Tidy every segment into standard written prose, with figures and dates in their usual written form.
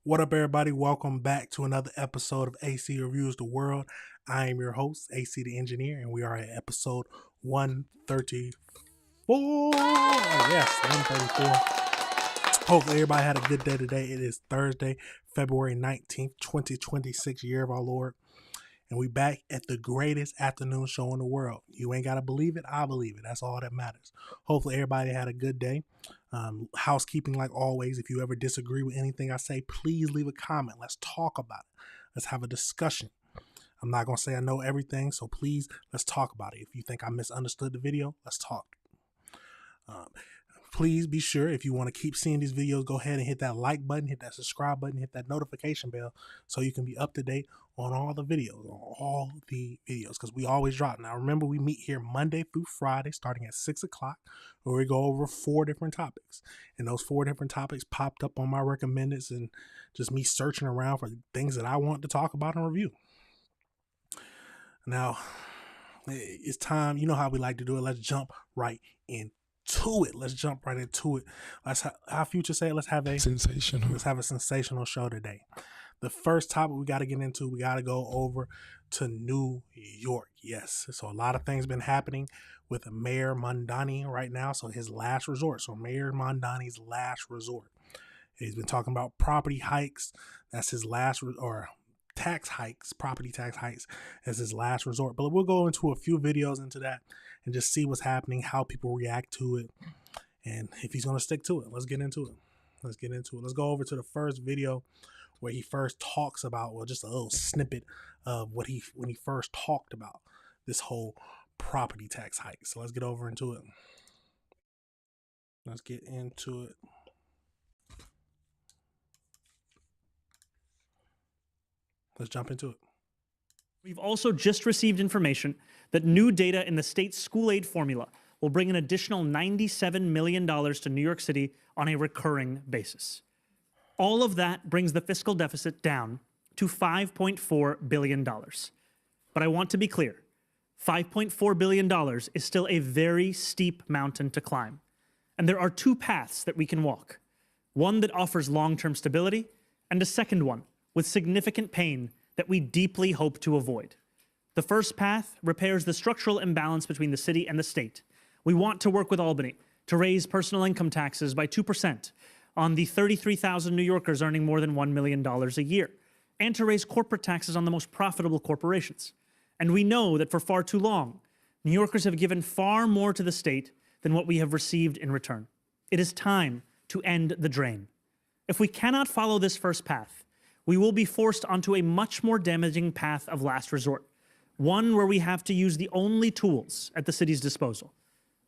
What up, everybody? Welcome back to another episode of AC Reviews the World. I am your host, AC the Engineer, and we are at episode 134. Yes, 134. Hopefully, everybody had a good day today. It is Thursday, February 19th, 2026, year of our Lord. And we back at the greatest afternoon show in the world. You ain't got to believe it. I believe it. That's all that matters. Hopefully, everybody had a good day. Housekeeping, like always. If you ever disagree with anything I say, please leave a comment. Let's talk about it. Let's have a discussion. I'm not going to say I know everything, so please, let's talk about it. If you think I misunderstood the video, let's talk. Please be sure, if you want to keep seeing these videos, go ahead and hit that like button, hit that subscribe button, hit that notification bell so you can be up to date on all the videos, because we always drop. Now, remember, we meet here Monday through Friday starting at 6 o'clock, where we go over 4 different topics. And those 4 different topics popped up on my recommendeds and just me searching around for things that I want to talk about and review. Now, it's time. You know how we like to do it. Let's jump right in. Let's jump right into it. How Future say it, let's have a sensational show today. The first topic we got to get into, we got to go over to New York. Yes, so a lot of things been happening with Mayor Mamdani right now. So his last resort. So Mayor Mamdani's last resort. He's been talking about property hikes. That's his last or tax hikes, property tax hikes as his last resort. But we'll go into a few videos into that and just see what's happening, how people react to it, and if he's going to stick to it. Let's get into it. Let's go over to the first video where he first talks about, well, just a little snippet of when he first talked about this whole property tax hike. So let's get over into it. Let's get into it. Let's jump into it. We've also just received information that new data in the state's school aid formula will bring an additional $97 million to New York City on a recurring basis. All of that brings the fiscal deficit down to $5.4 billion. But I want to be clear, $5.4 billion is still a very steep mountain to climb. And there are 2 paths that we can walk. One that offers long-term stability, and a second one with significant pain that we deeply hope to avoid. The first path repairs the structural imbalance between the city and the state. We want to work with Albany to raise personal income taxes by 2% on the 33,000 New Yorkers earning more than $1 million a year, and to raise corporate taxes on the most profitable corporations. And we know that for far too long, New Yorkers have given far more to the state than what we have received in return. It is time to end the drain. If we cannot follow this first path, we will be forced onto a much more damaging path of last resort, one where we have to use the only tools at the city's disposal,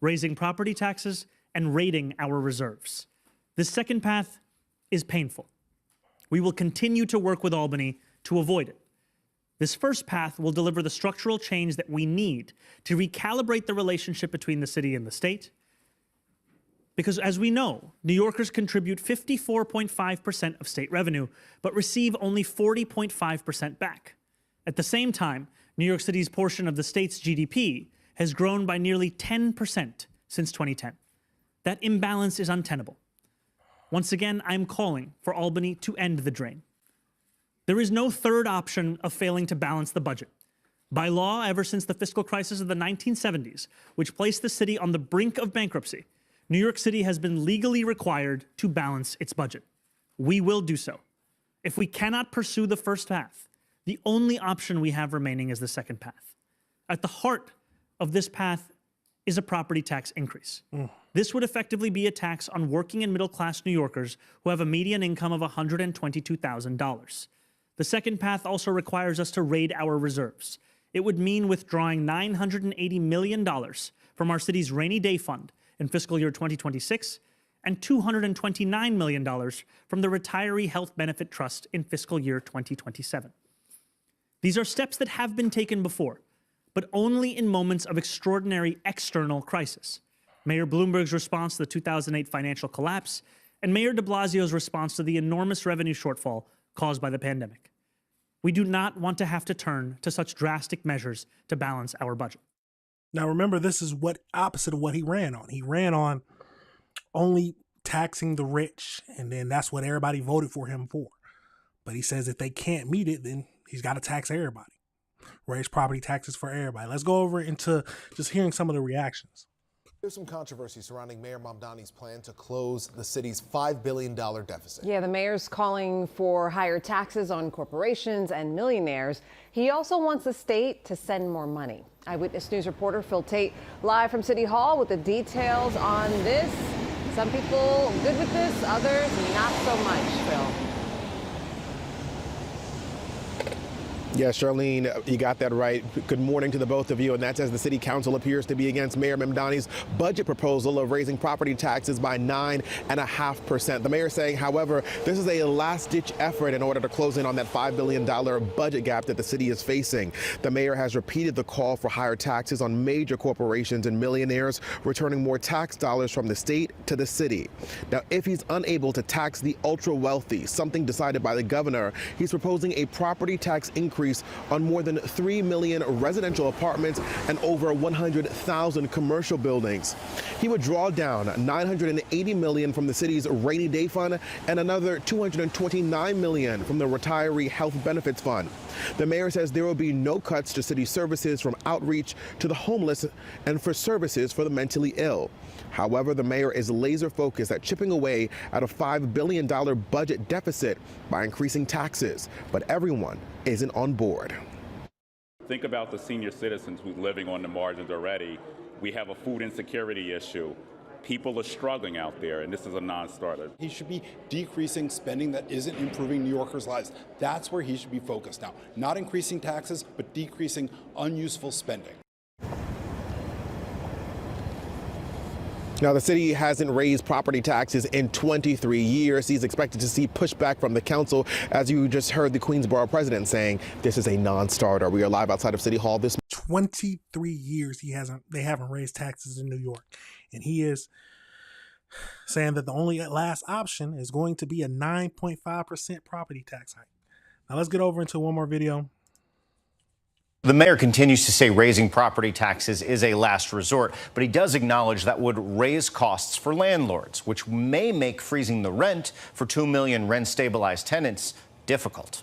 raising property taxes and raiding our reserves. This second path is painful. We will continue to work with Albany to avoid it. This first path will deliver the structural change that we need to recalibrate the relationship between the city and the state. Because as we know, New Yorkers contribute 54.5% of state revenue, but receive only 40.5% back. At the same time, New York City's portion of the state's GDP has grown by nearly 10% since 2010. That imbalance is untenable. Once again, I'm calling for Albany to end the drain. There is no third option of failing to balance the budget. By law, ever since the fiscal crisis of the 1970s, which placed the city on the brink of bankruptcy, New York City has been legally required to balance its budget. We will do so. If we cannot pursue the first path, the only option we have remaining is the second path. At the heart of this path is a property tax increase. This would effectively be a tax on working and middle-class New Yorkers who have a median income of $122,000. The second path also requires us to raid our reserves. It would mean withdrawing $980 million from our city's rainy day fund in fiscal year 2026 and $229 million from the Retiree Health Benefit Trust in fiscal year 2027. These are steps that have been taken before, but only in moments of extraordinary external crisis. Mayor Bloomberg's response to the 2008 financial collapse, and Mayor de Blasio's response to the enormous revenue shortfall caused by the pandemic. We do not want to have to turn to such drastic measures to balance our budget. Now, remember, this is opposite of what he ran on. He ran on only taxing the rich, and then that's what everybody voted for him for. But he says if they can't meet it, then he's got to tax everybody, raise property taxes for everybody. Let's go over into just hearing some of the reactions. There's some controversy surrounding Mayor Mamdani's plan to close the city's $5 billion deficit. Yeah, the mayor's calling for higher taxes on corporations and millionaires. He also wants the state to send more money. Eyewitness News reporter Phil Tate live from City Hall with the details on this. Some people good with this, others not so much, Phil. Yeah, Charlene, you got that right. Good morning to the both of you. And that's as the city council appears to be against Mayor Mamdani's budget proposal of raising property taxes by 9.5%. The mayor saying, however, this is a last-ditch effort in order to close in on that $5 billion budget gap that the city is facing. The mayor has repeated the call for higher taxes on major corporations and millionaires, returning more tax dollars from the state to the city. Now, if he's unable to tax the ultra-wealthy, something decided by the governor, he's proposing a property tax increase on more than 3 million residential apartments and over 100,000 commercial buildings. He would draw down $980 million from the city's rainy day fund and another $229 million from the retiree health benefits fund. The mayor says there will be no cuts to city services, from outreach to the homeless and for services for the mentally ill. However, the mayor is laser focused at chipping away at a $5 billion budget deficit by increasing taxes, but everyone isn't on board. Think about the senior citizens who's living on the margins already. We have a food insecurity issue. People are struggling out there, and this is a non-starter. He should be decreasing spending that isn't improving New Yorkers' lives. That's where he should be focused now. Not increasing taxes, but decreasing unuseful spending. Now, the city hasn't raised property taxes in 23 years. He's expected to see pushback from the council, as you just heard the Queensborough president saying this is a non-starter. We are live outside of City Hall. 23 years they haven't raised taxes in New York. And he is saying that the only last option is going to be a 9.5% property tax hike. Now let's get over into one more video. The mayor continues to say raising property taxes is a last resort, but he does acknowledge that would raise costs for landlords, which may make freezing the rent for 2 million rent-stabilized tenants difficult.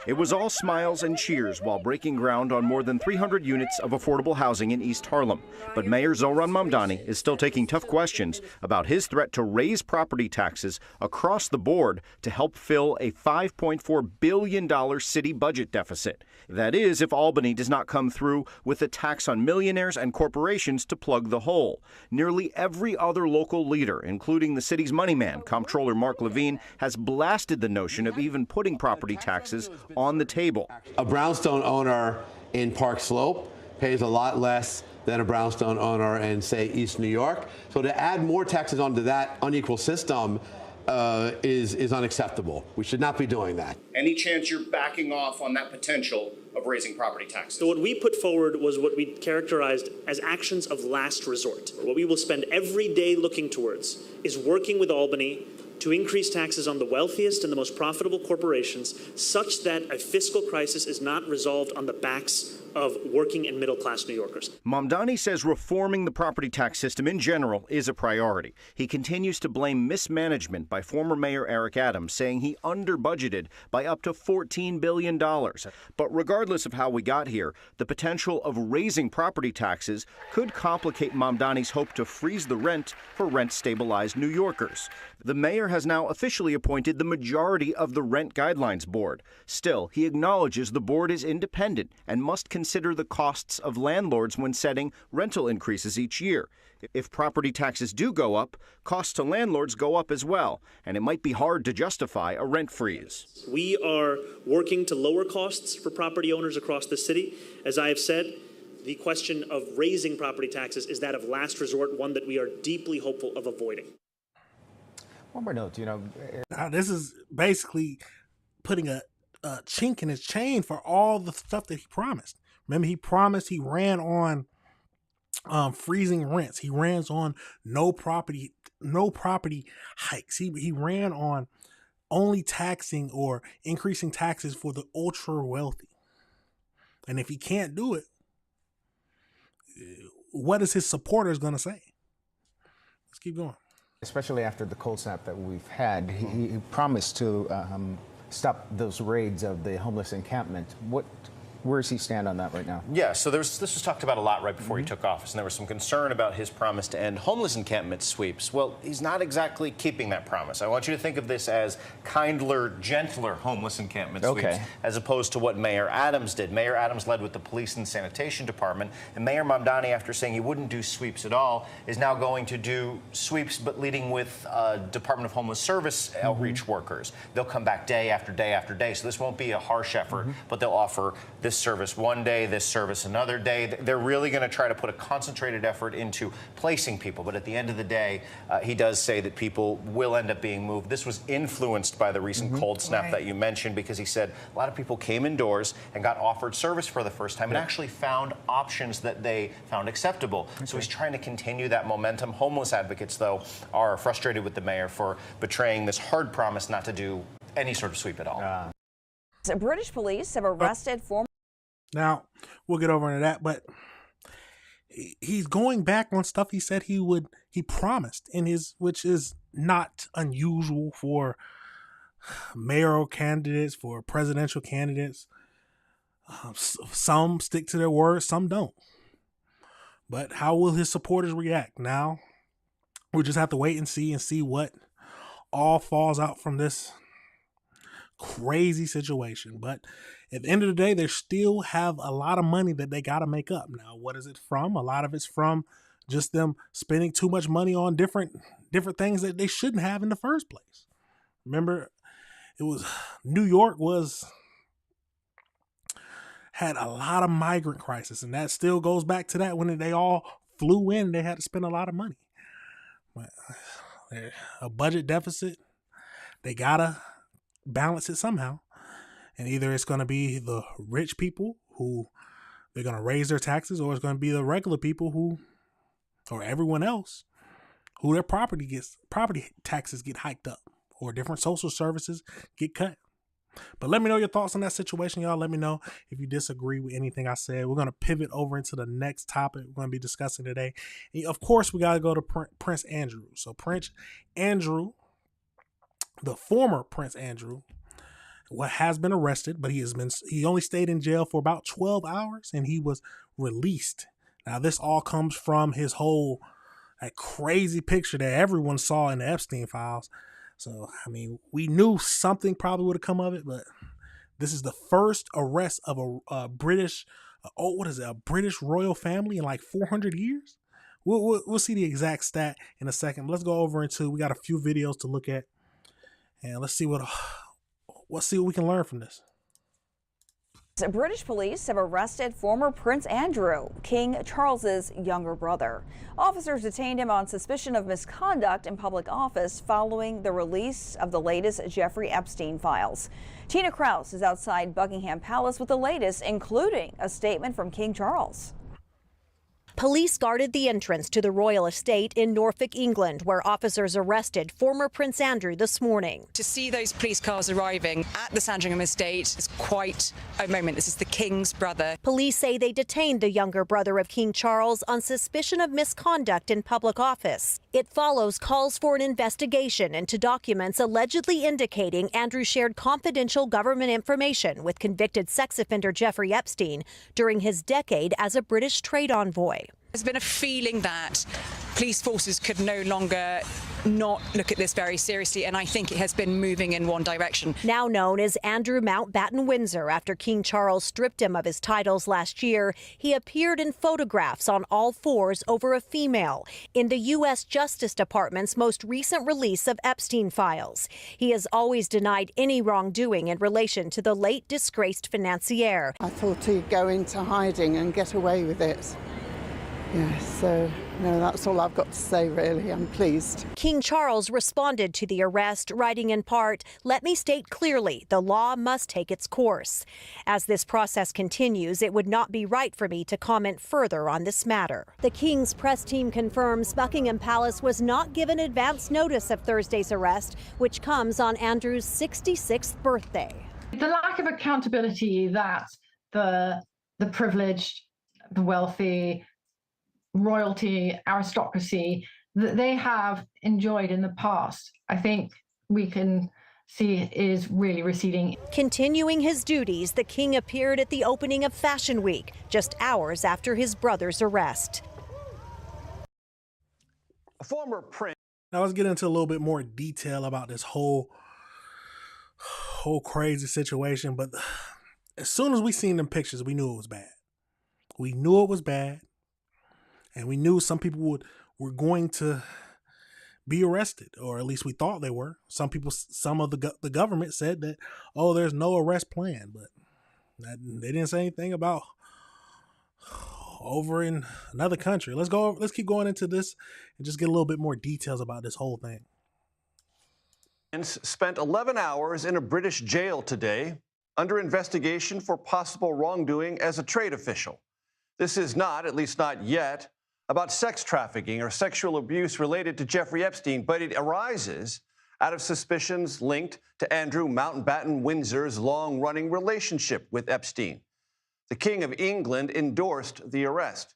It was all smiles and cheers while breaking ground on more than 300 units of affordable housing in East Harlem. But Mayor Zohran Mamdani is still taking tough questions about his threat to raise property taxes across the board to help fill a $5.4 billion city budget deficit. That is, if Albany does not come through with a tax on millionaires and corporations to plug the hole. Nearly every other local leader, including the city's money man, Comptroller Mark Levine, has blasted the notion of even putting property taxes on the table. A brownstone owner in Park Slope pays a lot less than a brownstone owner in, say, East New York. So to add more taxes onto that unequal system is unacceptable. We should not be doing that. Any chance you're backing off on that potential of raising property taxes? So what we put forward was what we characterized as actions of last resort. What we will spend every day looking towards is working with Albany to increase taxes on the wealthiest and the most profitable corporations, such that a fiscal crisis is not resolved on the backs of working and middle-class New Yorkers. Mamdani says reforming the property tax system in general is a priority. He continues to blame mismanagement by former Mayor Eric Adams, saying he under-budgeted by up to $14 billion. But regardless of how we got here, the potential of raising property taxes could complicate Mamdani's hope to freeze the rent for rent-stabilized New Yorkers. The mayor has now officially appointed the majority of the Rent Guidelines Board. Still, he acknowledges the board is independent and must consider the costs of landlords when setting rental increases each year. If property taxes do go up, costs to landlords go up as well, and it might be hard to justify a rent freeze. We are working to lower costs for property owners across the city. As I have said, the question of raising property taxes is that of last resort, one that we are deeply hopeful of avoiding. One more note, Now, this is basically putting a chink in his chain for all the stuff that he promised. Remember, he promised, he ran on freezing rents. He ran on no property hikes. He ran on only taxing or increasing taxes for the ultra wealthy. And if he can't do it, what is his supporters going to say? Let's keep going. Especially after the cold snap that we've had, he promised to stop those raids of the homeless encampment. Where does he stand on that right now? Yeah, so this was talked about a lot right before he took office, and there was some concern about his promise to end homeless encampment sweeps. Well, he's not exactly keeping that promise. I want you to think of this as kindler, gentler homeless encampment sweeps, as opposed to what Mayor Adams did. Mayor Adams led with the police and sanitation department, and Mayor Mamdani, after saying he wouldn't do sweeps at all, is now going to do sweeps, but leading with Department of Homeless Service outreach workers. They'll come back day after day after day, so this won't be a harsh effort, but they'll offer this service one day, this service another day. They're really going to try to put a concentrated effort into placing people. But at the end of the day, he does say that people will end up being moved. This was influenced by the recent cold snap that you mentioned, because he said a lot of people came indoors and got offered service for the first time and actually found options that they found acceptable. So he's trying to continue that momentum. Homeless advocates, though, are frustrated with the mayor for betraying this hard promise not to do any sort of sweep at all. British police have arrested former... Now, we'll get over into that, but he's going back on stuff he said he promised in his, which is not unusual for mayoral candidates, for presidential candidates. Some stick to their words, some don't. But how will his supporters react? Now, we'll just have to wait and see what all falls out from this crazy situation. But at the end of the day, they still have a lot of money that they got to make up. Now, what is it from? A lot of it's from just them spending too much money on different things that they shouldn't have in the first place. Remember, it was New York had a lot of migrant crisis, and that still goes back to that when they all flew in, they had to spend a lot of money. But a budget deficit, they gotta balance it somehow. And either it's going to be the rich people who they're going to raise their taxes, or it's going to be the regular people who, or everyone else, who their property taxes get hiked up, or different social services get cut. But let me know your thoughts on that situation, y'all. Let me know if you disagree with anything I said. We're going to pivot over into the next topic we're going to be discussing today. And of course, we got to go to Prince Andrew. So Prince Andrew, the former Prince Andrew, has been arrested, but he only stayed in jail for about 12 hours and he was released. Now, this all comes from his whole that crazy picture that everyone saw in the Epstein files. So, I mean, we knew something probably would have come of it, but this is the first arrest of a British, a British royal family in like 400 years. We'll see the exact stat in a second. Let's go over we got a few videos to look at, and let's see what we can learn from this. British police have arrested former Prince Andrew, King Charles's younger brother. Officers detained him on suspicion of misconduct in public office following the release of the latest Jeffrey Epstein files. Tina Kraus is outside Buckingham Palace with the latest, including a statement from King Charles. Police guarded the entrance to the royal estate in Norfolk, England, where officers arrested former Prince Andrew this morning. To see those police cars arriving at the Sandringham estate is quite a moment. This is the King's brother. Police say they detained the younger brother of King Charles on suspicion of misconduct in public office. It follows calls for an investigation into documents allegedly indicating Andrew shared confidential government information with convicted sex offender Jeffrey Epstein during his decade as a British trade envoy. There's been a feeling that police forces could no longer not look at this very seriously, and I think it has been moving in one direction. Now known as Andrew Mountbatten Windsor after King Charles stripped him of his titles last year, he appeared in photographs on all fours over a female in the U.S. Justice Department's most recent release of Epstein files. He has always denied any wrongdoing in relation to the late disgraced financier. I thought he'd go into hiding and get away with it. Yeah, so no, that's all I've got to say, really. I'm pleased. King Charles responded to the arrest, writing in part, "Let me state clearly, the law must take its course. As this process continues, it would not be right for me to comment further on this matter." The King's press team confirms Buckingham Palace was not given advance notice of Thursday's arrest, which comes on Andrew's 66th birthday. The lack of accountability that the privileged, the wealthy, royalty, aristocracy that they have enjoyed in the past, I think we can see is really receding. Continuing his duties, the king appeared at the opening of Fashion Week just hours after his brother's arrest. A former prince. Now let's get into a little bit more detail about this whole crazy situation. But as soon as we seen them pictures, we knew it was bad. We knew it was bad, and we knew some people were going to be arrested, or at least we thought they were. Some of the government said that, oh, there's no arrest plan, but they didn't say anything about over in another country. Let's keep going into this and just get a little bit more details about this whole thing. Spent 11 hours in a British jail today under investigation for possible wrongdoing as a trade official. This is not, at least not yet, about sex trafficking or sexual abuse related to Jeffrey Epstein, but it arises out of suspicions linked to Andrew Mountbatten Windsor's long-running relationship with Epstein. The King of England endorsed the arrest.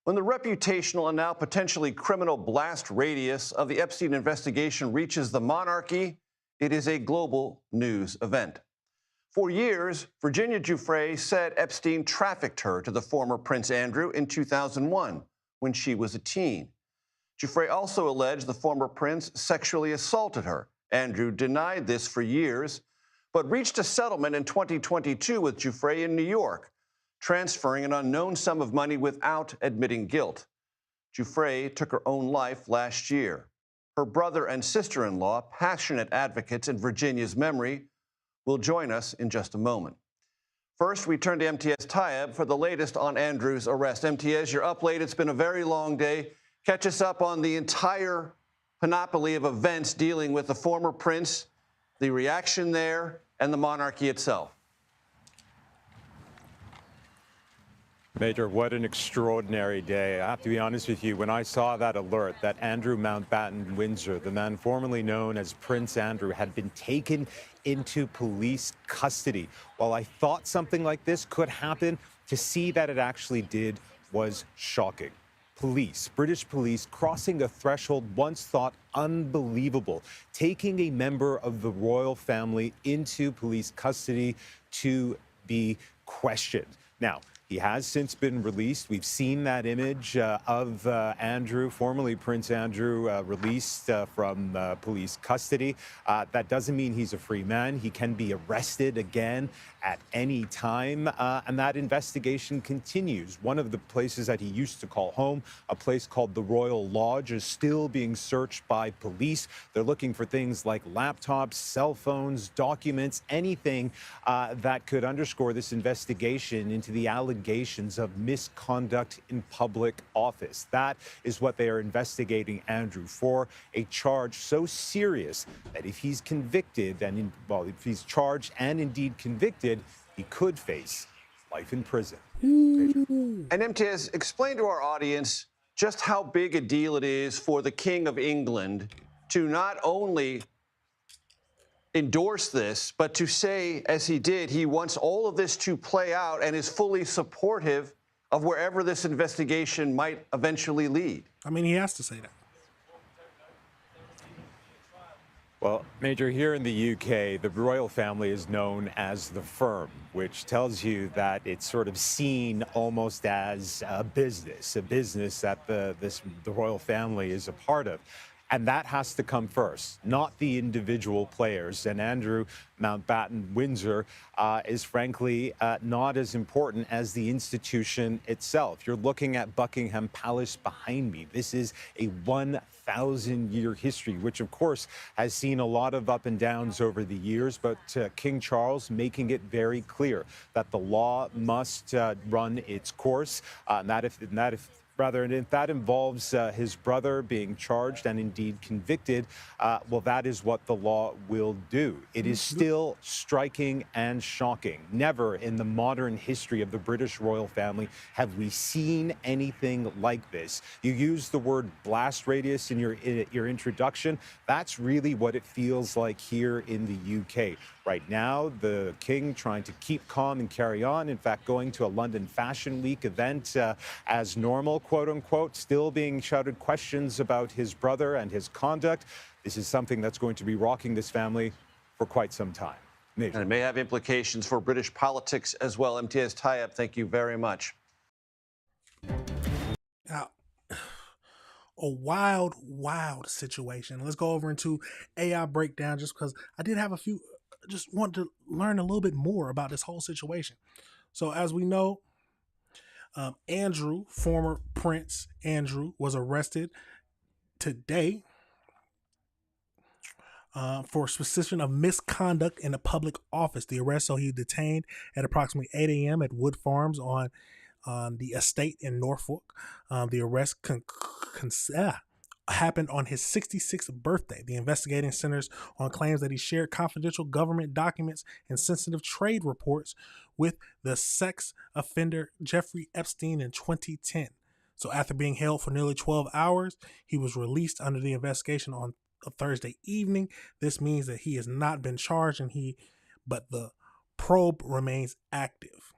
When the reputational and now potentially criminal blast radius of the Epstein investigation reaches the monarchy, it is a global news event. For years, Virginia Giuffre said Epstein trafficked her to the former Prince Andrew in 2001 when she was a teen. Giuffre also alleged the former prince sexually assaulted her. Andrew denied this for years, but reached a settlement in 2022 with Giuffre in New York, transferring an unknown sum of money without admitting guilt. Giuffre took her own life last year. Her brother and sister-in-law, passionate advocates in Virginia's memory, will join us in just a moment. First, we turn to MTS Tayeb for the latest on Andrew's arrest. MTS, you're up late. It's been a very long day. Catch us up on the entire panoply of events dealing with the former prince, the reaction there, and the monarchy itself. Major, what an extraordinary day. I have to be honest with you, when I saw that alert that Andrew Mountbatten Windsor, the man formerly known as Prince Andrew, had been taken into police custody, while I thought something like this could happen, to see that it actually did was shocking. Police, British police, crossing a threshold once thought unbelievable, taking a member of the royal family into police custody to be questioned. Now, he has since been released. We've seen that image of Andrew, formerly Prince Andrew, released from police custody. That doesn't mean he's a free man. He can be arrested again at any time, and that investigation continues. One of the places that he used to call home, a place called the Royal Lodge, is still being searched by police. They're looking for things like laptops, cell phones, documents, anything that could underscore this investigation into the allegations of misconduct in public office. That is what they are investigating Andrew for, a charge so serious that if he's convicted, and if he's charged and indeed convicted, he could face life in prison. And MTS, explain to our audience just how big a deal it is for the King of England to not only endorse this, but to say, as he did, he wants all of this to play out and is fully supportive of wherever this investigation might eventually lead. I mean, he has to say that. Well, Major, here in the UK, the royal family is known as the firm, which tells you that it's sort of seen almost as a business that the royal family is a part of. And that has to come first, not the individual players. And Andrew Mountbatten Windsor is frankly not as important as the institution itself. You're looking at Buckingham Palace behind me. This is a 1,000-year history, which of course has seen a lot of up and downs over the years, but King Charles making it very clear that the law must run its course, and if that involves his brother being charged and indeed convicted, well, that is what the law will do. It is still striking and shocking. Never in the modern history of the British royal family have we seen anything like this. You used the word blast radius in your introduction. That's really what it feels like here in the UK. Right now, the king trying to keep calm and carry on. In fact, going to a London Fashion Week event as normal, quote unquote, still being shouted questions about his brother and his conduct. This is something that's going to be rocking this family for quite some time. And it may have implications for British politics as well. MTS tie-up, thank you very much. Now, a wild situation. Let's go over into AI breakdown just because I did have just want to learn a little bit more about this whole situation. So as we know, Andrew, former Prince Andrew, was arrested today for suspicion of misconduct in a public office. The arrest, so he detained at approximately 8 a.m. at Wood Farms on the estate in Norfolk. The arrest happened on his 66th birthday. The investigating centers on claims that he shared confidential government documents and sensitive trade reports with the sex offender Jeffrey Epstein in 2010. So after being held for nearly 12 hours, he was released under the investigation on a Thursday evening. This means that he has not been charged, but the probe remains active.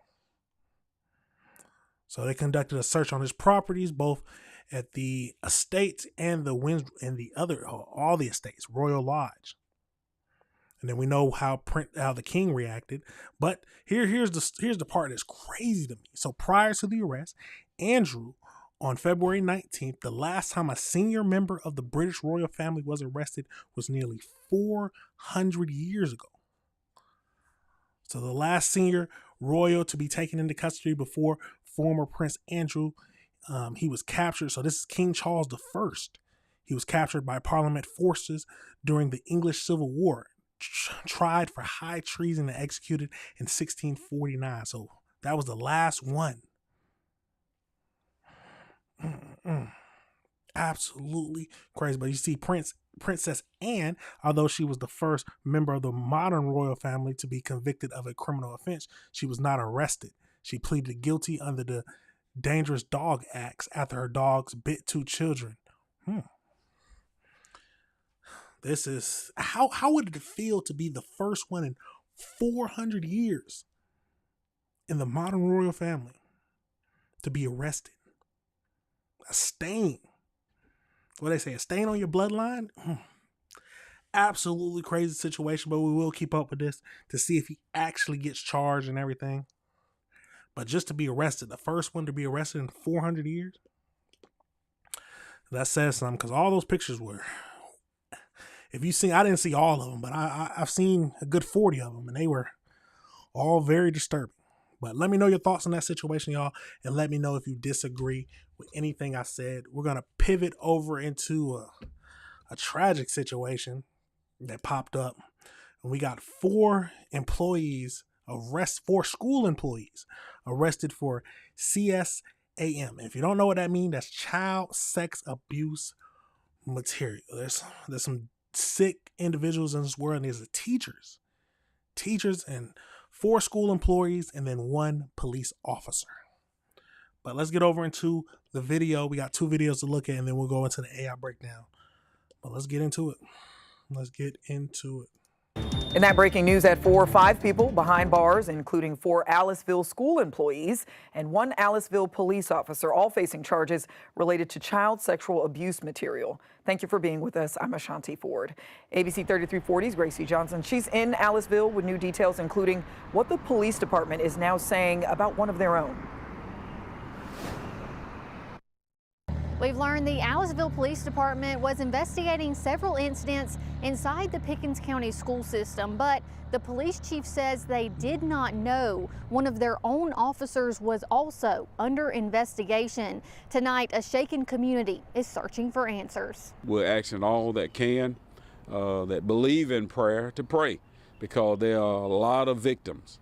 So they conducted a search on his properties, both at the estate and all the estates, Royal Lodge. And then we know how the king reacted. But here's the part that's crazy to me. So prior to the arrest, Andrew, on February 19th, the last time a senior member of the British royal family was arrested was nearly 400 years ago. So the last senior royal to be taken into custody before former Prince Andrew, he was captured. So this is King Charles I. He was captured by Parliament forces during the English Civil War, tried for high treason and executed in 1649. So that was the last one. Absolutely crazy. But you see, Princess Anne, although she was the first member of the modern royal family to be convicted of a criminal offense, she was not arrested. She pleaded guilty under the Dangerous Dog Acts after her dogs bit 2 children. This is how would it feel to be the first one in 400 years in the modern royal family to be arrested? A stain. What they say, a stain on your bloodline? Absolutely crazy situation, but we will keep up with this to see if he actually gets charged and everything. But just to be arrested, the first one to be arrested in 400 years, that says something, because all those pictures were, if you see, I didn't see all of them, but I've seen a good 40 of them, and they were all very disturbing. But let me know your thoughts on that situation, y'all, and let me know if you disagree with anything I said. We're going to pivot over into a tragic situation that popped up, and we got 4 school employees arrested for CSAM. If you don't know what that means, that's child sex abuse material. There's some sick individuals in this world, and there's teachers and 4 school employees, and then 1 police officer. But let's get over into the video. We got 2 videos to look at, and then we'll go into the AI breakdown. But let's get into it. In that breaking news at 4, 5 people behind bars, including 4 Aliceville school employees and 1 Aliceville police officer, all facing charges related to child sexual abuse material. Thank you for being with us. I'm Ashanti Ford. ABC 3340's Gracie Johnson. She's in Aliceville with new details, including what the police department is now saying about one of their own. We've learned the Aliceville Police Department was investigating several incidents inside the Pickens County school system, but the police chief says they did not know one of their own officers was also under investigation. Tonight, a shaken community is searching for answers. We're asking all that can, that believe in prayer, to pray, because there are a lot of victims.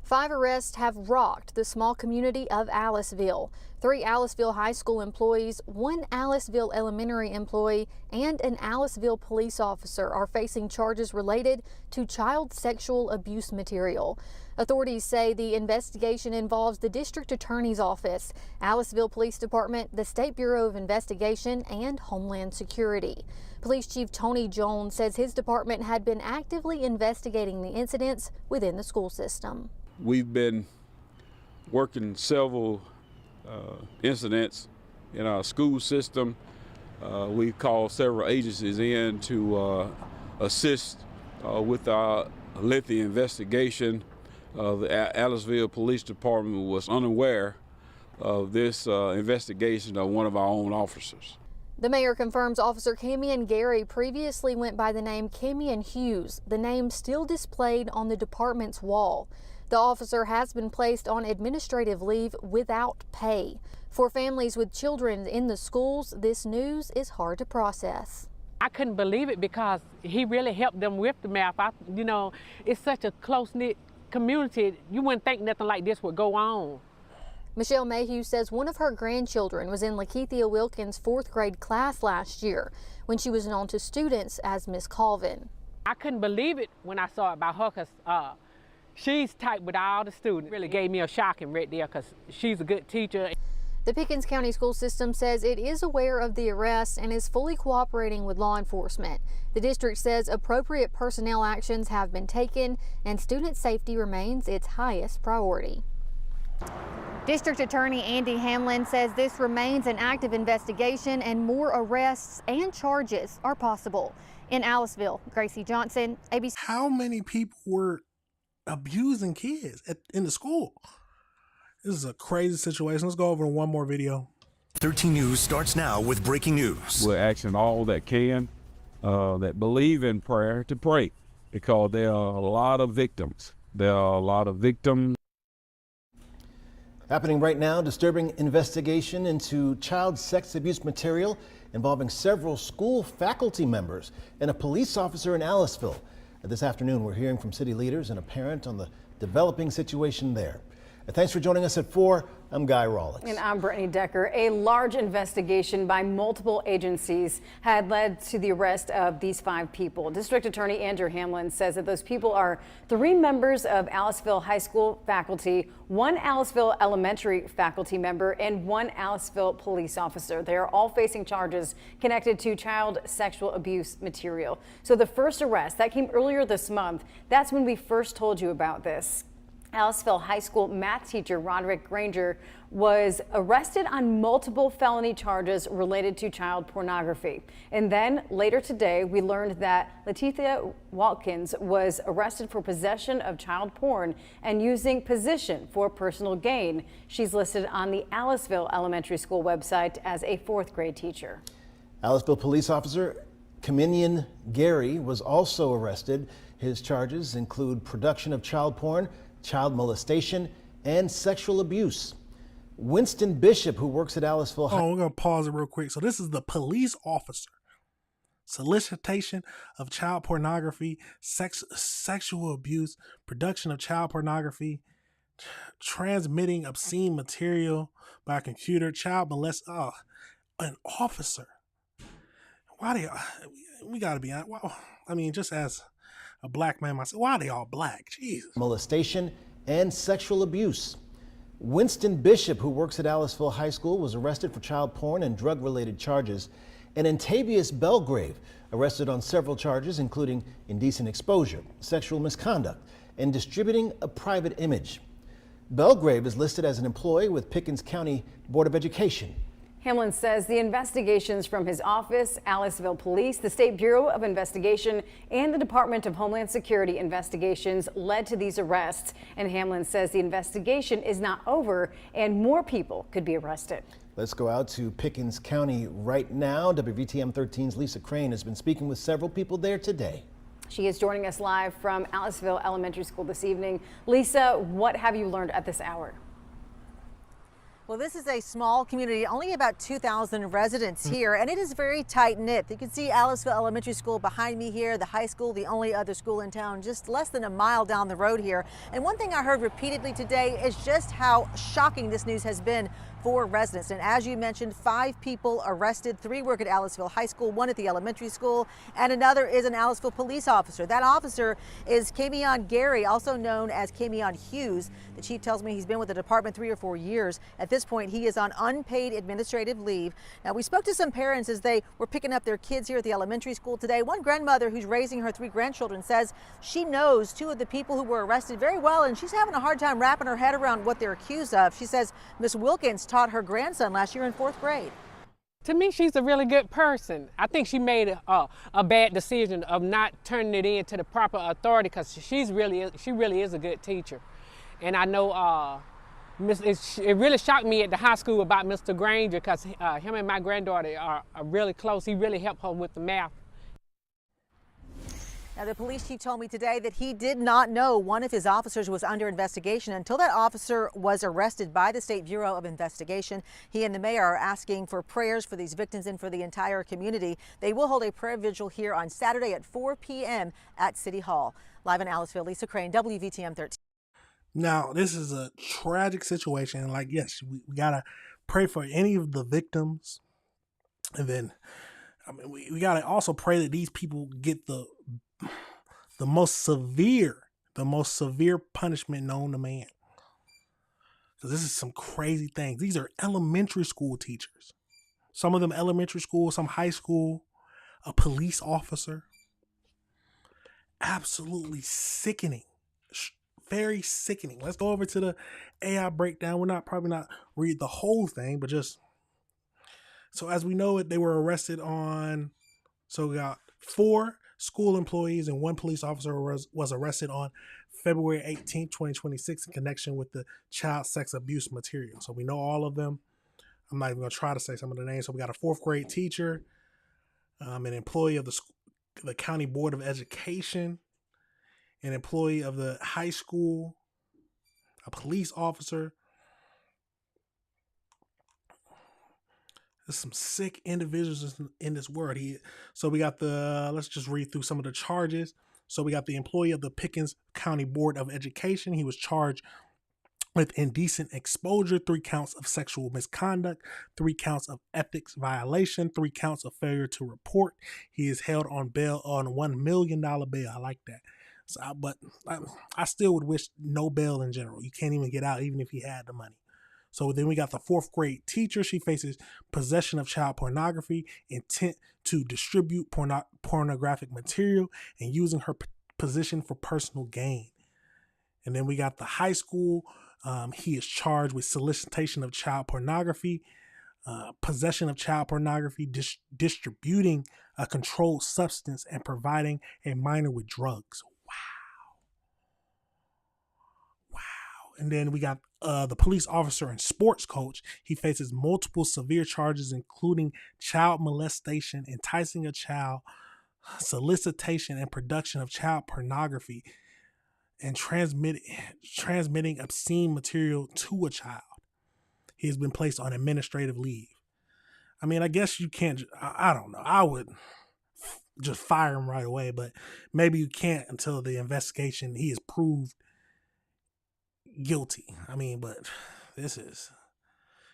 5 arrests have rocked the small community of Aliceville. 3 Aliceville High School employees, 1 Aliceville Elementary employee, and an Aliceville police officer are facing charges related to child sexual abuse material. Authorities say the investigation involves the district attorney's office, Aliceville Police Department, the State Bureau of Investigation, and Homeland Security. Police Chief Tony Jones says his department had been actively investigating the incidents within the school system. We've been working several incidents in our school system. We've called several agencies in to assist with our lengthy investigation. The Aliceville Police Department was unaware of this investigation of one of our own officers. The mayor confirms Officer Camion Gary previously went by the name Camion Hughes, the name still displayed on the department's wall. The officer has been placed on administrative leave without pay. For families with children in the schools, this news is hard to process. I couldn't believe it because he really helped them with the math. You know, it's such a close-knit community. You wouldn't think nothing like this would go on. Michelle Mayhew says one of her grandchildren was in Lakeithia Wilkins' 4th grade class last year when she was known to students as Miss Colvin. I couldn't believe it when I saw it about her because she's tight with all the students. Really gave me a shocking right there because she's a good teacher. The Pickens County School System says it is aware of the arrest and is fully cooperating with law enforcement. The district says appropriate personnel actions have been taken and student safety remains its highest priority. District Attorney Andy Hamlin says this remains an active investigation and more arrests and charges are possible. In Aliceville, Gracie Johnson, ABC. How many people were abusing kids in the school? This is a crazy situation. Let's go over one more video. 13 News starts now with breaking news. We're asking all that can, that believe in prayer, to pray, because there are a lot of victims. Happening right now, disturbing investigation into child sex abuse material involving several school faculty members and a police officer in Aliceville. This afternoon, we're hearing from city leaders and a parent on the developing situation there. Thanks for joining us at 4. I'm Guy Rawlings. And I'm Brittany Decker. A large investigation by multiple agencies had led to the arrest of these 5 people. District Attorney Andrew Hamlin says that those people are 3 members of Aliceville High School faculty, 1 Aliceville Elementary faculty member, and 1 Aliceville police officer. They are all facing charges connected to child sexual abuse material. So the first arrest, that came earlier this month. That's when we first told you about this. Aliceville High School math teacher Roderick Granger was arrested on multiple felony charges related to child pornography. And then later today, we learned that Lakeithia Wilkins was arrested for possession of child porn and using position for personal gain. She's listed on the Aliceville Elementary School website as a 4th grade teacher. Aliceville police officer Camion Gary was also arrested. His charges include production of child porn, child molestation, and sexual abuse. Winston Bishop, who works at Aliceville High. We're going to pause it real quick. So this is the police officer. Solicitation of child pornography, sexual abuse, production of child pornography, transmitting obscene material by computer, child molest. An officer. Why do we got to be honest? Well, I mean, just as a black man myself, why are they all black? Jesus. Molestation and sexual abuse. Winston Bishop, who works at Aliceville High School, was arrested for child porn and drug-related charges. And Antavius Belgrave, arrested on several charges, including indecent exposure, sexual misconduct, and distributing a private image. Belgrave is listed as an employee with Pickens County Board of Education. Hamlin says the investigations from his office, Aliceville Police, the State Bureau of Investigation, and the Department of Homeland Security investigations led to these arrests. And Hamlin says the investigation is not over and more people could be arrested. Let's go out to Pickens County right now. WVTM 13's Lisa Crane has been speaking with several people there today. She is joining us live from Aliceville Elementary School this evening. Lisa, what have you learned at this hour? Well, this is a small community, only about 2,000 residents here, and it is very tight-knit. You can see Aliceville Elementary School behind me here, the high school, the only other school in town, just less than a mile down the road here. And one thing I heard repeatedly today is just how shocking this news has been 4 residents. And as you mentioned, 5 people arrested. 3 work at Aliceville High School, 1 at the elementary school, and another is an Aliceville police officer. That officer is Camion Gary, also known as Camion Hughes. The chief tells me he's been with the department 3 or 4 years. At this point, he is on unpaid administrative leave. Now, we spoke to some parents as they were picking up their kids here at the elementary school today. One grandmother who's raising her 3 grandchildren says she knows 2 of the people who were arrested very well, and she's having a hard time wrapping her head around what they're accused of. She says Miss Wilkins taught her grandson last year in 4th grade. To me, she's a really good person. I think she made a bad decision of not turning it in to the proper authority, because she really is a good teacher. And I know it really shocked me at the high school about Mr. Granger, because him and my granddaughter are really close. He really helped her with the math. Now, the police chief told me today that he did not know one of his officers was under investigation until that officer was arrested by the State Bureau of Investigation. He and the mayor are asking for prayers for these victims and for the entire community. They will hold a prayer vigil here on Saturday at 4 p.m. at City Hall. Live in Aliceville, Lisa Crane, WVTM 13. Now, this is a tragic situation. Like, yes, we got to pray for any of the victims. And then, I mean, we got to also pray that these people get the most severe punishment known to man. Because this is some crazy things. These are elementary school teachers. Some of them elementary school, some high school, a police officer. Absolutely sickening. Very sickening. Let's go over to the AI breakdown. We're probably not read the whole thing, but just so as we know it, they were arrested on. So we got 4 school employees and 1 police officer was arrested on February 18, 2026 in connection with the child sex abuse material. So we know all of them. I'm not even going to try to say some of the names. So we got a 4th grade teacher, an employee of the County Board of Education, an employee of the high school, a police officer. There's some sick individuals in this world. So we got let's just read through some of the charges. So we got the employee of the Pickens County Board of Education. He was charged with indecent exposure, 3 counts of sexual misconduct, 3 counts of ethics violation, 3 counts of failure to report. He is held on bail on $1 million bail. I like that. So, but I still would wish no bail in general. You can't even get out even if he had the money. So then we got the 4th grade teacher. She faces possession of child pornography, intent to distribute pornographic material, and using her position for personal gain. And then we got the high school. He is charged with solicitation of child pornography, possession of child pornography, distributing a controlled substance, and providing a minor with drugs. Wow. And then we got the police officer and sports coach. He faces multiple severe charges, including child molestation, enticing a child, solicitation and production of child pornography, and transmitting obscene material to a child. He has been placed on administrative leave. I mean, I guess you can't, I don't know. I would just fire him right away, but maybe you can't until the investigation, he is proved guilty. I mean, but this is,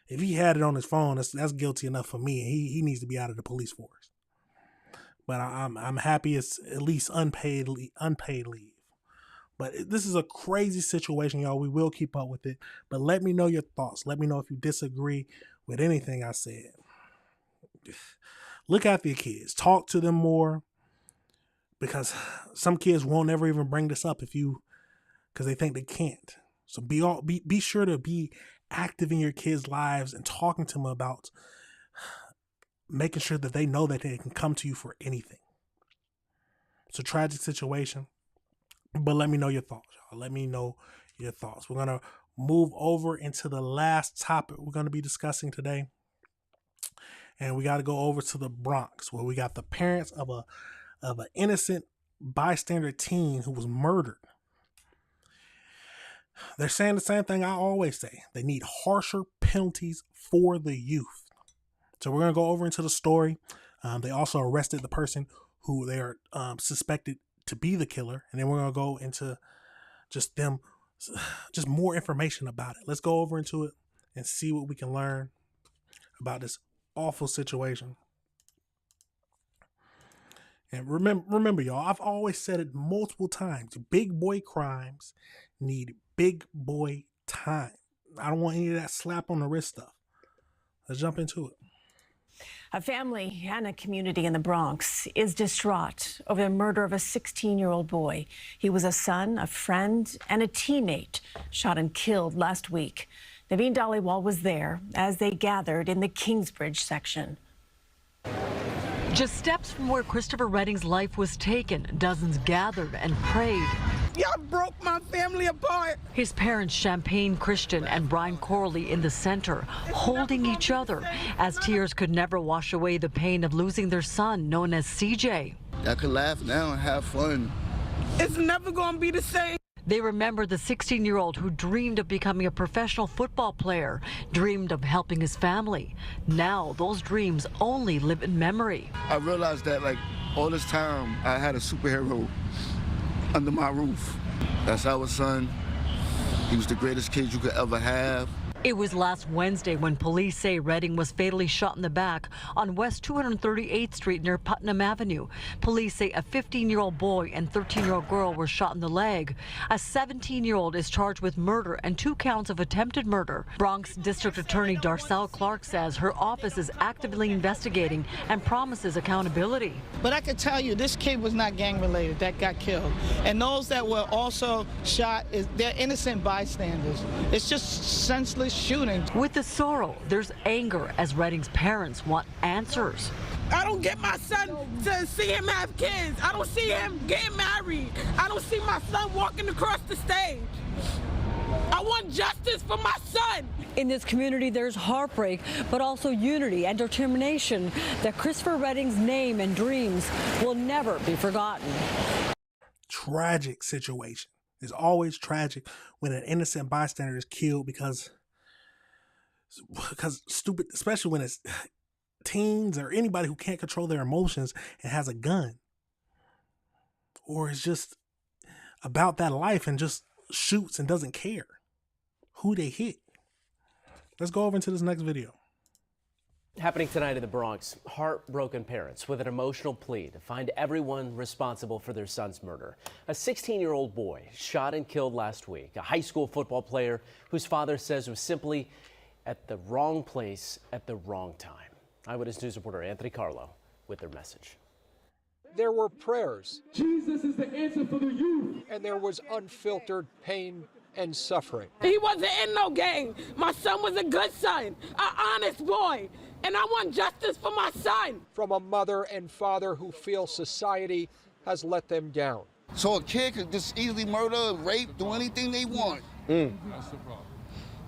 if he had it on his phone, that's guilty enough for me. He needs to be out of the police force. But I'm happy it's at least unpaid leave. But this is a crazy situation, y'all. We will keep up with it. But let me know your thoughts. Let me know if you disagree with anything I said. Look after your kids. Talk to them more. Because some kids won't ever even bring this up because they think they can't. So be sure to be active in your kids' lives and talking to them about making sure that they know that they can come to you for anything. It's a tragic situation, but let me know your thoughts, y'all. Let me know your thoughts. We're going to move over into the last topic we're going to be discussing today. And we got to go over to the Bronx, where we got the parents of an innocent bystander teen who was murdered. They're saying the same thing I always say. They need harsher penalties for the youth. So we're going to go over into the story. They also arrested the person who they are suspected to be the killer. And then we're going to go into just more information about it. Let's go over into it and see what we can learn about this awful situation. And remember, y'all, I've always said it multiple times. Big boy crimes need big boy time. I don't want any of that slap on the wrist stuff. Let's jump into it. A family and a community in the Bronx is distraught over the murder of a 16-year-old boy. He was a son, a friend, and a teammate shot and killed last week. Naveen Dhaliwal was there as they gathered in the Kingsbridge section. Just steps from where Christopher Redding's life was taken, dozens gathered and prayed. Y'all broke my family apart. His parents, Champagne Christian and Brian Corley, in the center, holding each other as tears could never wash away the pain of losing their son, known as CJ. I could laugh now and have fun. It's never gonna be the same. They remember the 16-year-old who dreamed of becoming a professional football player, dreamed of helping his family. Now those dreams only live in memory. I realized that, like, all this time I had a superhero under my roof. That's our son. He was the greatest kid you could ever have. It was last Wednesday when police say Redding was fatally shot in the back on West 238th Street near Putnam Avenue. Police say a 15-year-old boy and 13-year-old girl were shot in the leg. A 17-year-old is charged with murder and 2 counts of attempted murder. Bronx District Attorney Darcel Clark says her office is actively investigating and promises accountability. But I can tell you, this kid was not gang related that got killed. And those that were also shot, they're innocent bystanders. It's just senseless shooting. With the sorrow, there's anger as Redding's parents want answers. I don't get my son to see him have kids. I don't see him getting married. I don't see my son walking across the stage. I want justice for my son. In this community, there's heartbreak, but also unity and determination that Christopher Redding's name and dreams will never be forgotten. Tragic situation. It's always tragic when an innocent bystander is killed because stupid, especially when it's teens or anybody who can't control their emotions and has a gun, or is just about that life and just shoots and doesn't care who they hit. Let's go over into this next video. Happening tonight in the Bronx, heartbroken parents with an emotional plea to find everyone responsible for their son's murder. A 16-year-old boy shot and killed last week, a high school football player whose father says was simply at the wrong place at the wrong time. Eyewitness News reporter Anthony Carlo with their message. There were prayers. Jesus is the answer for the youth. And there was unfiltered pain and suffering. He wasn't in no gang. My son was a good son, an honest boy, and I want justice for my son. From a mother and father who feel society has let them down. So a kid could just easily murder, rape, do anything they want. That's the problem.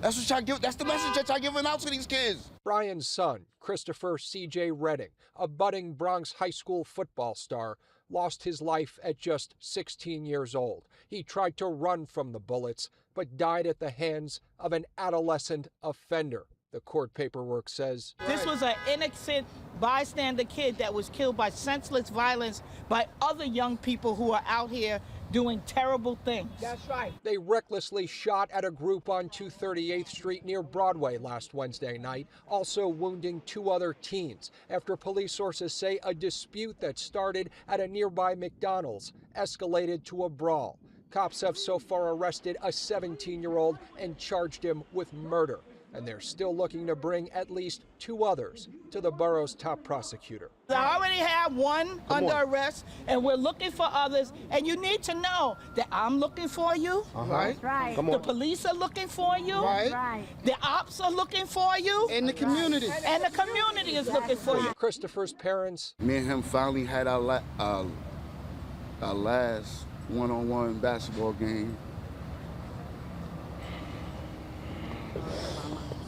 That's what y'all give. That's the message that y'all giving out to these kids. Brian's son, Christopher C.J. Redding, a budding Bronx high school football star, lost his life at just 16 years old. He tried to run from the bullets, but died at the hands of an adolescent offender. The court paperwork says this was an innocent bystander kid that was killed by senseless violence by other young people who are out here doing terrible things. That's right. They recklessly shot at a group on 238th Street near Broadway last Wednesday night, also wounding 2 other teens after police sources say a dispute that started at a nearby McDonald's escalated to a brawl. Cops have so far arrested a 17-year-old and charged him with murder. And they're still looking to bring at least 2 others to the borough's top prosecutor. I already have one under arrest, and we're looking for others. And you need to know that I'm looking for you. Right. Right. The police are looking for you. Right. The ops are looking for you. And the community. And the community is looking for you. Christopher's parents. Me and him finally had our last one-on-one basketball game.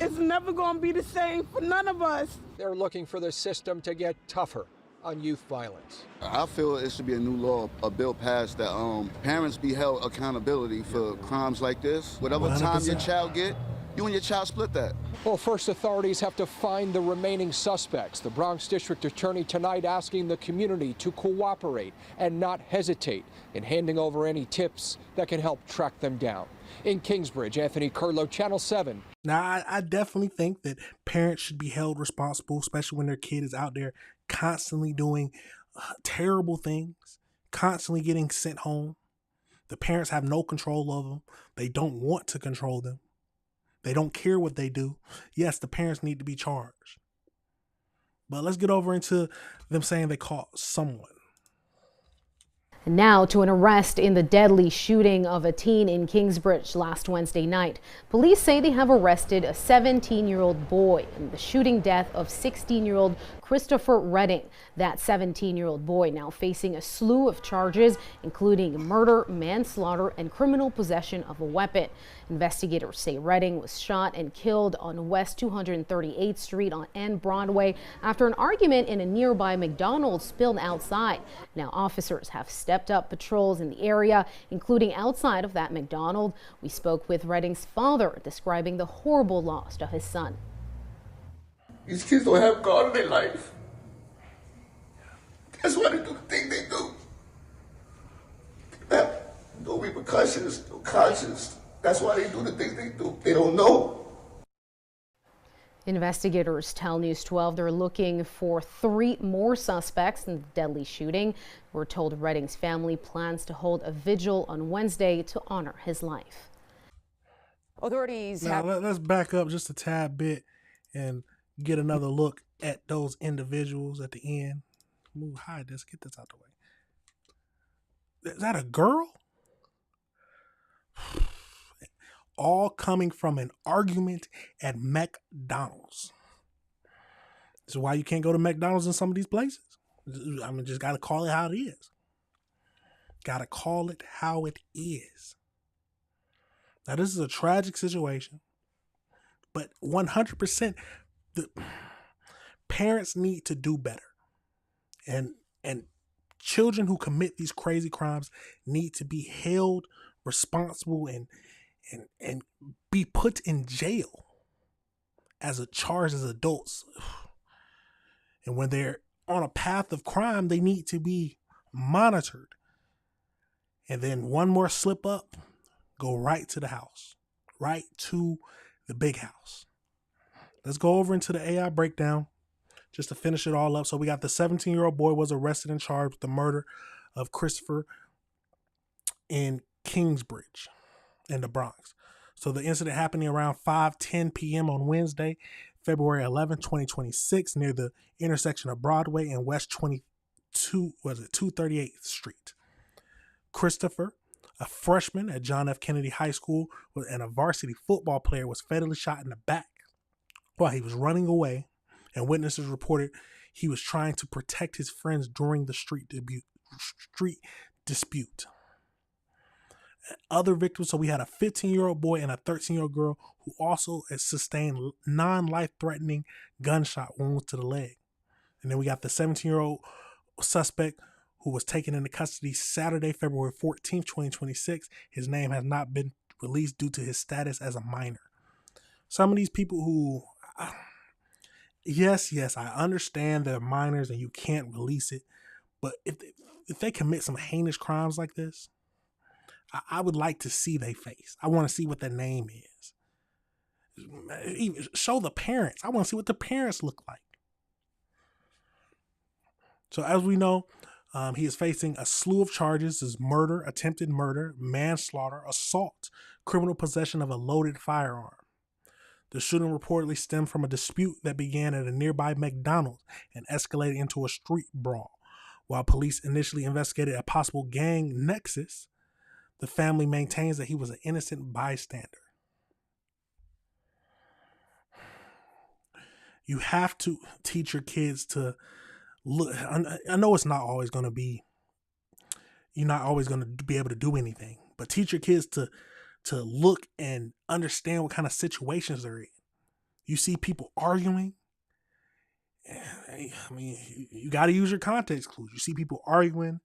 It's never going to be the same for none of us. They're looking for the system to get tougher on youth violence. I feel it should be a new law, a bill passed that parents be held accountability for crimes like this. Whatever 100%. Time your child get, you and your child split that. Well, first authorities have to find the remaining suspects. The Bronx District Attorney tonight asking the community to cooperate and not hesitate in handing over any tips that can help track them down. In Kingsbridge, Anthony Curlow, Channel 7. Now, I definitely think that parents should be held responsible, especially when their kid is out there constantly doing terrible things, constantly getting sent home. The parents have no control of them. They don't want to control them. They don't care what they do. Yes, the parents need to be charged. But let's get over into them saying they caught someone. Now to an arrest in the deadly shooting of a teen in Kingsbridge last Wednesday night. Police say they have arrested a 17-year-old boy in the shooting death of 16-year-old Christopher Redding. That 17-year-old boy now facing a slew of charges, including murder, manslaughter, and criminal possession of a weapon. Investigators say Redding was shot and killed on West 238th Street and Broadway after an argument in a nearby McDonald's spilled outside. Now officers have stepped up patrols in the area, including outside of that McDonald's. We spoke with Redding's father, describing the horrible loss of his son. These kids don't have God in their life. That's why they do the thing they do. They have no repercussions, no conscience. That's why they do the things they do. They don't know. Investigators tell News 12 they're looking for 3 more suspects in the deadly shooting. We're told Redding's family plans to hold a vigil on Wednesday to honor his life. Authorities now, let's back up just a tad bit and get another look at those individuals at the end. Hide this, get this out the way. Is that a girl? All coming from an argument at McDonald's. This is why you can't go to McDonald's in some of these places. I mean, just got to call it how it is. Got to call it how it is. Now, this is a tragic situation, but 100%, the parents need to do better. And children who commit these crazy crimes need to be held responsible and be put in jail as a charge as adults. And when they're on a path of crime, they need to be monitored. And then one more slip up, go right to the house, right to the big house. Let's go over into the AI breakdown just to finish it all up. So we got the 17-year-old boy was arrested and charged with the murder of Christopher in Kingsbridge in the Bronx. So the incident happening around 5:10 p.m. on Wednesday, February 11, 2026, near the intersection of Broadway and West 238th Street. Christopher, a freshman at John F. Kennedy High School and a varsity football player, was fatally shot in the back while he was running away, and witnesses reported he was trying to protect his friends during the street dispute. Other victims, so we had a 15-year-old boy and a 13-year-old girl who also sustained non-life-threatening gunshot wounds to the leg. And then we got the 17-year-old suspect who was taken into custody Saturday, February 14th, 2026. His name has not been released due to his status as a minor. Some of these people who, yes, I understand they're minors and you can't release it, but if they commit some heinous crimes like this, I would like to see their face. I want to see what their name is. Even show the parents. I want to see what the parents look like. So as we know, he is facing a slew of charges: is murder, attempted murder, manslaughter, assault, criminal possession of a loaded firearm. The shooting reportedly stemmed from a dispute that began at a nearby McDonald's and escalated into a street brawl. While police initially investigated a possible gang nexus, the family maintains that he was an innocent bystander. You have to teach your kids to look. I know it's not always going to be, you're not always going to be able to do anything, but teach your kids to look and understand what kind of situations they're in. You see people arguing. I mean, you got to use your context clues. You see people arguing.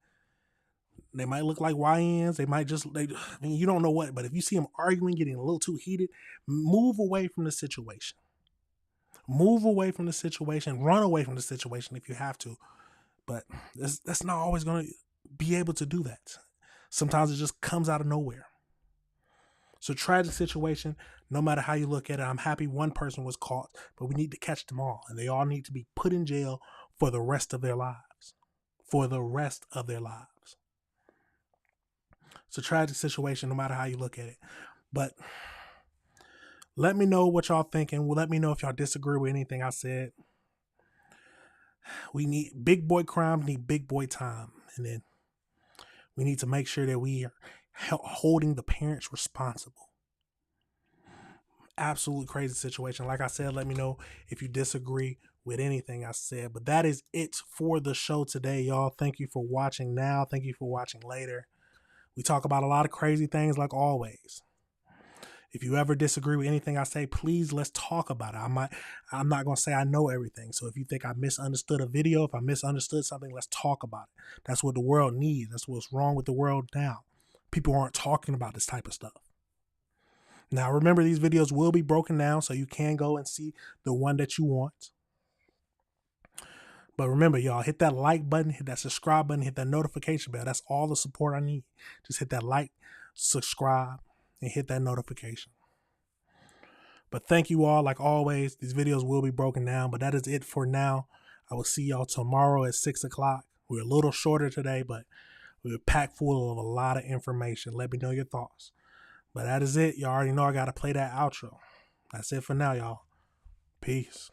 They might look like YNs. They might you don't know what, but if you see them arguing, getting a little too heated, move away from the situation. Move away from the situation. Run away from the situation if you have to. But that's not always going to be able to do that. Sometimes it just comes out of nowhere. It's a tragic situation. No matter how you look at it, I'm happy one person was caught, but we need to catch them all. And they all need to be put in jail for the rest of their lives. For the rest of their lives. It's a tragic situation no matter how you look at it. But let me know what y'all thinking. Let me know if y'all disagree with anything I said. We need big boy crime, need big boy time. And then we need to make sure that we are holding the parents responsible. Absolutely crazy situation. Like I said, let me know if you disagree with anything I said. But that is it for the show today, y'all. Thank you for watching now. Thank you for watching later. We talk about a lot of crazy things like always. If you ever disagree with anything I say, please let's talk about it. I'm not going to say I know everything. So if you think I misunderstood a video, if I misunderstood something, let's talk about it. That's what the world needs. That's what's wrong with the world now. People aren't talking about this type of stuff. Now, remember, these videos will be broken down so you can go and see the one that you want. But remember, y'all, hit that like button, hit that subscribe button, hit that notification bell. That's all the support I need. Just hit that like, subscribe, and hit that notification. But thank you all. Like always, these videos will be broken down. But that is it for now. I will see y'all tomorrow at 6 o'clock. We're a little shorter today, but we're packed full of a lot of information. Let me know your thoughts. But that is it. You already know I got to play that outro. That's it for now, y'all. Peace.